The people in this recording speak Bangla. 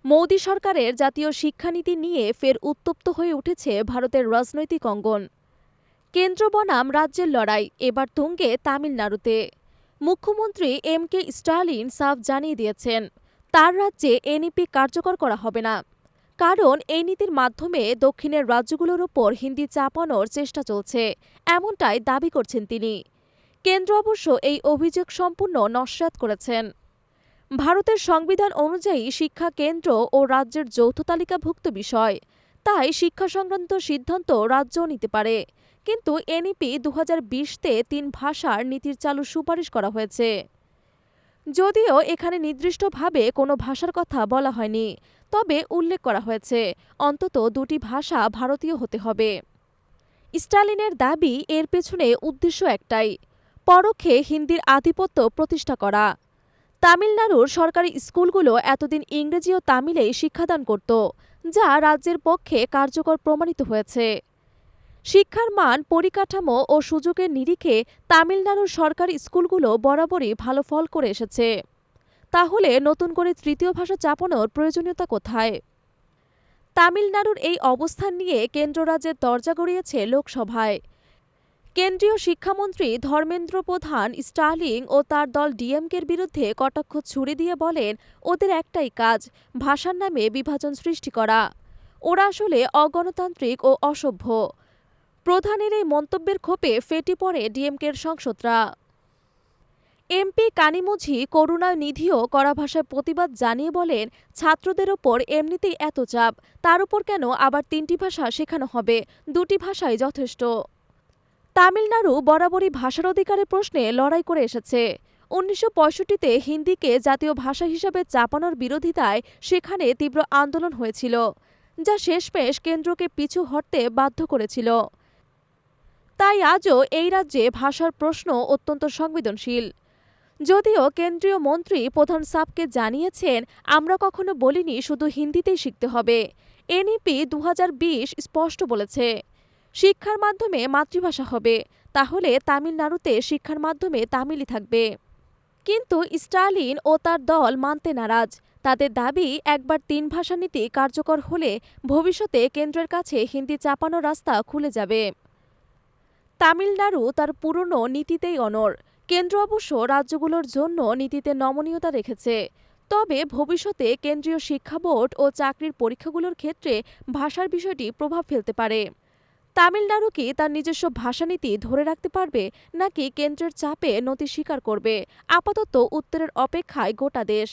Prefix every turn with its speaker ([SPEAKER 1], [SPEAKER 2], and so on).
[SPEAKER 1] মোদি সরকারের জাতীয় শিক্ষানীতি নিয়ে ফের উত্তপ্ত হয়ে উঠেছে ভারতের রাজনৈতিক অঙ্গন। কেন্দ্র বনাম রাজ্যের লড়াই এবার তুঙ্গে তামিলনাড়ুতে। মুখ্যমন্ত্রী এম.কে. স্টালিন সাফ জানিয়ে দিয়েছেন, তার রাজ্যে এনইপি কার্যকর করা হবে না, কারণ এই নীতির মাধ্যমে দক্ষিণের রাজ্যগুলোর ওপর হিন্দি চাপানোর চেষ্টা চলছে, এমনটাই দাবি করছেন তিনি। কেন্দ্র অবশ্য এই অভিযোগ সম্পূর্ণ নস্যাৎ করেছেন। ভারতের সংবিধান অনুযায়ী শিক্ষা কেন্দ্র ও রাজ্যের যৌথ তালিকাভুক্ত বিষয়, তাই শিক্ষা সংক্রান্ত সিদ্ধান্ত রাজ্যও নিতে পারে। কিন্তু এনইপি 2020-তে 3 ভাষার নীতির চালুর সুপারিশ করা হয়েছে। যদিও এখানে নির্দিষ্টভাবে কোনো ভাষার কথা বলা হয়নি, তবে উল্লেখ করা হয়েছে অন্তত 2টি ভাষা ভারতীয় হতে হবে। স্টালিনের দাবি, এর পেছনে উদ্দেশ্য একটাই, পরোক্ষে হিন্দির আধিপত্য প্রতিষ্ঠা করা। তামিলনাড়ুর সরকারি স্কুলগুলো এতদিন ইংরেজি ও তামিলেই শিক্ষাদান করত, যা রাজ্যের পক্ষে কার্যকর প্রমাণিত হয়েছে। শিক্ষার মান, পরিকাঠামো ও সুযোগের নিরিখে তামিলনাড়ুর সরকারি স্কুলগুলো বরাবরই ভালো ফল করে এসেছে। তাহলে নতুন করে তৃতীয় ভাষা চাপানোর প্রয়োজনীয়তা কোথায়? তামিলনাড়ুর এই অবস্থান নিয়ে কেন্দ্র রাজ্যের দরজা গড়িয়েছে লোকসভায়। কেন্দ্রীয় শিক্ষামন্ত্রী ধর্মেন্দ্র প্রধান স্টালিন ও তার দল ডিএমকের বিরুদ্ধে কটাক্ষ ছুড়ে দিয়ে বলেন, ওদের একটাই কাজ, ভাষার নামে বিভাজন সৃষ্টি করা। ওরা আসলে অগণতান্ত্রিক ও অসভ্য। প্রধানের এই মন্তব্যের ক্ষোভে ফেটে পড়ে ডিএমকের সাংসদরা। এমপি কানিমোঝি করুণানিধিও কড়া ভাষায় প্রতিবাদ জানিয়ে বলেন, ছাত্রদের ওপর এমনিতেই এত চাপ, তার উপর কেন আবার 3টি ভাষা শেখানো হবে? 2টি ভাষাই যথেষ্ট। তামিলনাড়ু বরাবরই ভাষার অধিকারের প্রশ্নে লড়াই করে এসেছে। 1965-তে হিন্দিকে জাতীয় ভাষা হিসাবে চাপানোর বিরোধিতায় সেখানে তীব্র আন্দোলন হয়েছিল, যা শেষমেশ কেন্দ্রকে পিছু হটতে বাধ্য করেছিল। তাই আজও এই রাজ্যে ভাষার প্রশ্ন অত্যন্ত সংবেদনশীল। যদিও কেন্দ্রীয় মন্ত্রী প্রধান সাফকে জানিয়েছেন, আমরা কখনো বলিনি শুধু হিন্দিতেই শিখতে হবে। এনইপি 2020 স্পষ্ট বলেছে, শিক্ষার মাধ্যমে মাতৃভাষা হবে, তাহলে তামিলনাড়ুতে শিক্ষার মাধ্যমে তামিলই থাকবে। কিন্তু স্টালিন ও তার দল মানতে নারাজ। তাদের দাবি, একবার 3 ভাষা নীতি কার্যকর হলে ভবিষ্যতে কেন্দ্রের কাছে হিন্দি চাপানোর রাস্তা খুলে যাবে। তামিলনাড়ু তার পুরনো নীতিতেই অনড়। কেন্দ্র অবশ্য রাজ্যগুলোর জন্য নীতিতে নমনীয়তা রেখেছে। তবে ভবিষ্যতে কেন্দ্রীয় শিক্ষা বোর্ড ও চাকরির পরীক্ষাগুলোর ক্ষেত্রে ভাষার বিষয়টি প্রভাব ফেলতে পারে। তামিলনাড়ু কি তার নিজস্ব ভাষানীতি ধরে রাখতে পারবে, নাকি কেন্দ্রের চাপে নতি স্বীকার করবে? আপাতত উত্তরের অপেক্ষায় গোটা দেশ।